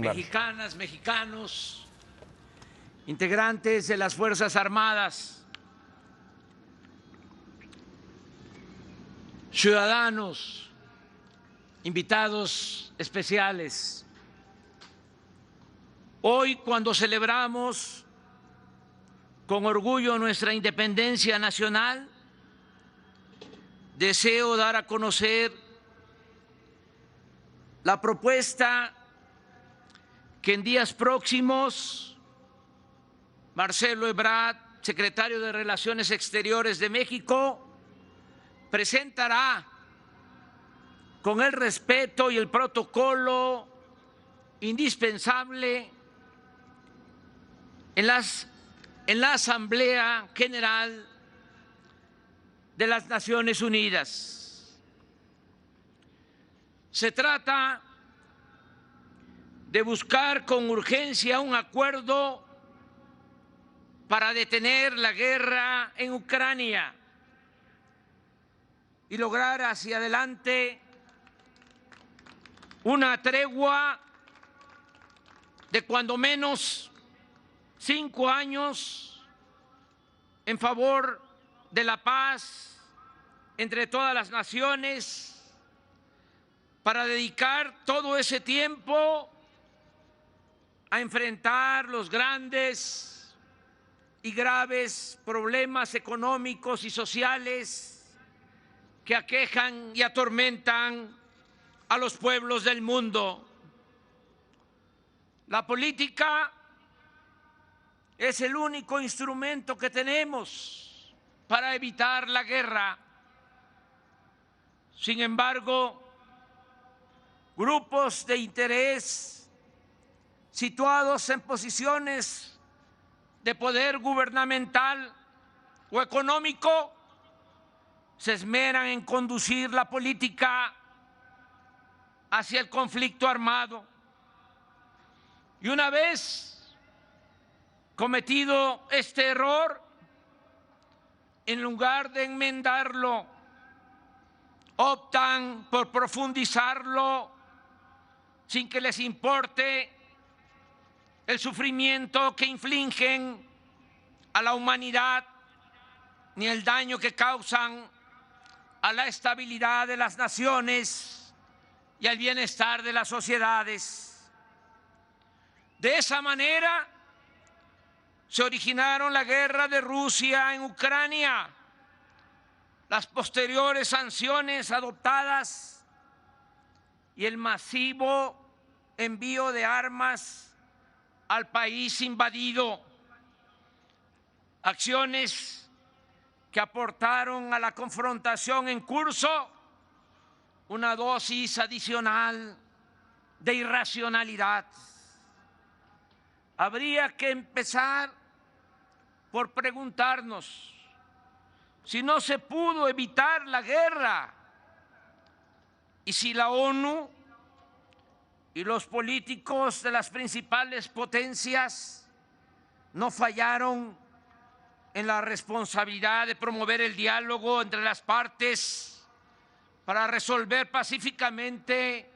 Mexicanas, mexicanos, integrantes de las Fuerzas Armadas, ciudadanos, invitados especiales. Hoy, cuando celebramos con orgullo nuestra independencia nacional, deseo dar a conocer la propuesta que en días próximos Marcelo Ebrard, secretario de Relaciones Exteriores de México, presentará con el respeto y el protocolo indispensable en la Asamblea General de las Naciones Unidas. Se trata de buscar con urgencia un acuerdo para detener la guerra en Ucrania y lograr hacia adelante una tregua de cuando menos 5 años en favor de la paz entre todas las naciones, para dedicar todo ese tiempo a enfrentar los grandes y graves problemas económicos y sociales que aquejan y atormentan a los pueblos del mundo. La política es el único instrumento que tenemos para evitar la guerra. Sin embargo, grupos de interés situados en posiciones de poder gubernamental o económico se esmeran en conducir la política hacia el conflicto armado. Y una vez cometido este error, en lugar de enmendarlo, optan por profundizarlo sin que les importe el sufrimiento que infligen a la humanidad ni el daño que causan a la estabilidad de las naciones y al bienestar de las sociedades. De esa manera se originaron la guerra de Rusia en Ucrania, las posteriores sanciones adoptadas y el masivo envío de armas al país invadido, acciones que aportaron a la confrontación en curso una dosis adicional de irracionalidad. Habría que empezar por preguntarnos si no se pudo evitar la guerra y si la ONU y los políticos de las principales potencias no fallaron en la responsabilidad de promover el diálogo entre las partes para resolver pacíficamente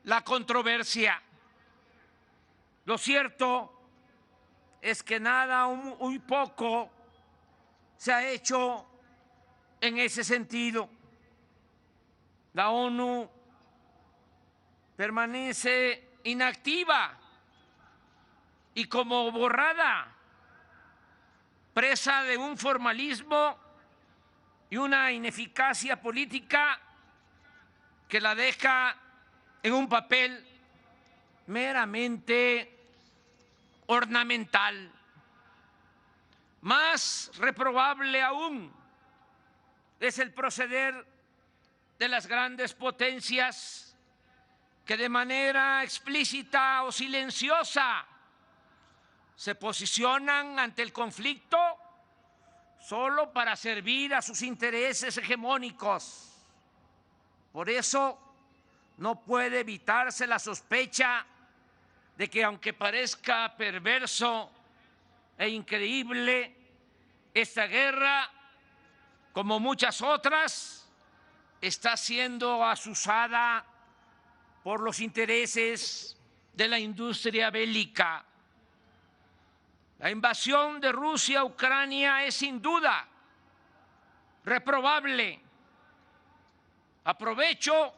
la controversia. Lo cierto es que nada o muy poco se ha hecho en ese sentido. La ONU permanece inactiva y como borrada, presa de un formalismo y una ineficacia política que la deja en un papel meramente ornamental. Más reprobable aún es el proceder de las grandes potencias que de manera explícita o silenciosa se posicionan ante el conflicto solo para servir a sus intereses hegemónicos. Por eso no puede evitarse la sospecha de que, aunque parezca perverso e increíble, esta guerra, como muchas otras, está siendo azuzada por los intereses de la industria bélica. La invasión de Rusia a Ucrania es sin duda reprobable. Aprovecho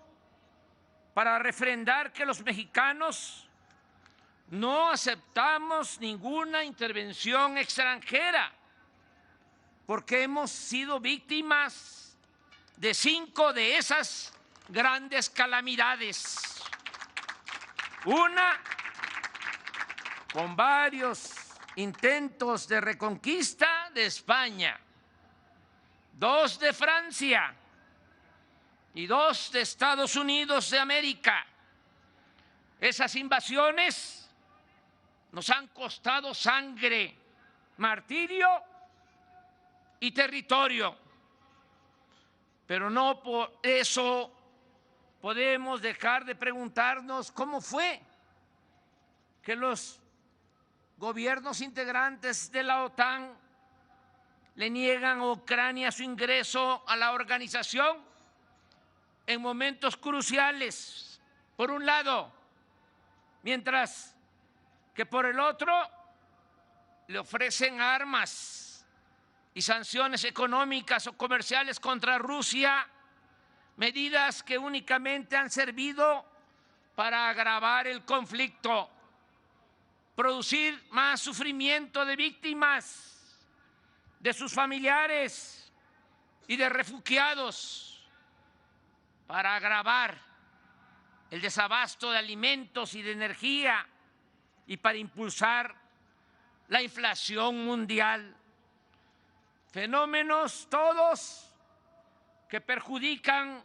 para refrendar que los mexicanos no aceptamos ninguna intervención extranjera, porque hemos sido víctimas de 5 de esas grandes calamidades. Una, con varios intentos de reconquista de España, 2 de Francia y 2 de Estados Unidos de América. Esas invasiones nos han costado sangre, martirio y territorio, pero no por eso podemos dejar de preguntarnos cómo fue que los gobiernos integrantes de la OTAN le niegan a Ucrania su ingreso a la organización en momentos cruciales, por un lado, mientras que por el otro le ofrecen armas y sanciones económicas o comerciales contra Rusia, medidas que únicamente han servido para agravar el conflicto, producir más sufrimiento de víctimas, de sus familiares y de refugiados, para agravar el desabasto de alimentos y de energía y para impulsar la inflación mundial. Fenómenos todos que perjudican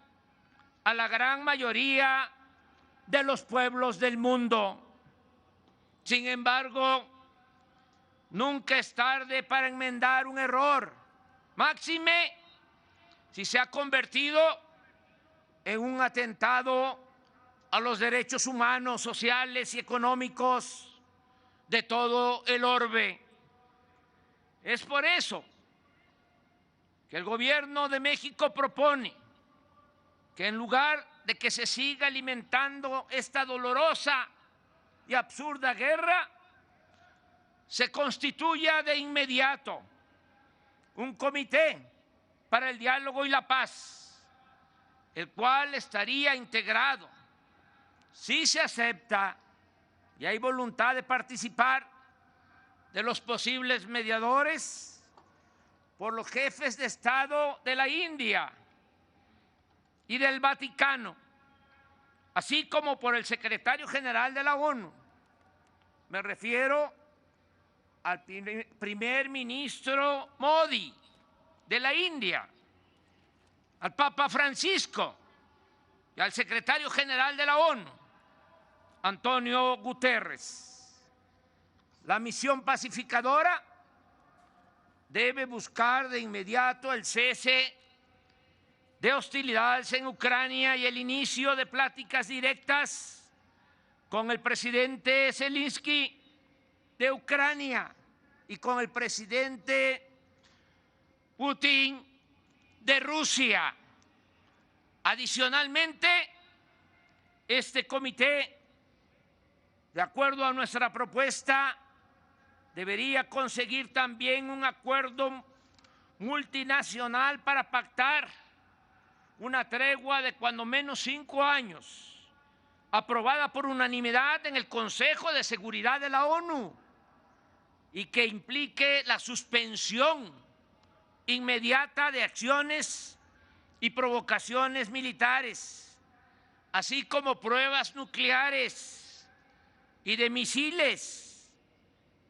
a la gran mayoría de los pueblos del mundo. Sin embargo, nunca es tarde para enmendar un error, máxime si se ha convertido en un atentado a los derechos humanos, sociales y económicos de todo el orbe. Es por eso que el Gobierno de México propone que en lugar de que se siga alimentando esta dolorosa y absurda guerra, se constituya de inmediato un comité para el diálogo y la paz, el cual estaría integrado, si se acepta y hay voluntad de participar, de los posibles mediadores, por los jefes de Estado de la India y del Vaticano, así como por el secretario general de la ONU. Me refiero al primer ministro Modi de la India, al Papa Francisco y al secretario general de la ONU, Antonio Guterres. La misión pacificadora debe buscar de inmediato el cese de hostilidades en Ucrania y el inicio de pláticas directas con el presidente Zelensky de Ucrania y con el presidente Putin de Rusia. Adicionalmente, este comité, de acuerdo a nuestra propuesta, debería conseguir también un acuerdo multinacional para pactar una tregua de cuando menos 5 años, aprobada por unanimidad en el Consejo de Seguridad de la ONU, y que implique la suspensión inmediata de acciones y provocaciones militares, así como pruebas nucleares y de misiles.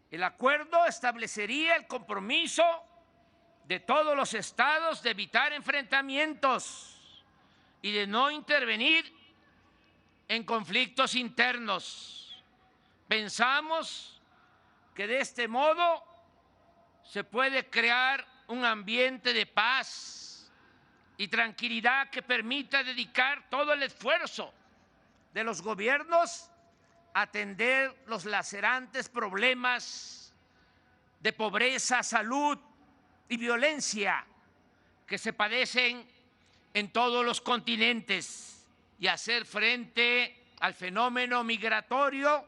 El acuerdo establecería el compromiso de todos los estados de evitar enfrentamientos y de no intervenir en conflictos internos. Pensamos que de este modo se puede crear un ambiente de paz y tranquilidad que permita dedicar todo el esfuerzo de los gobiernos a atender los lacerantes problemas de pobreza, salud y violencia que se padecen en todos los continentes y hacer frente al fenómeno migratorio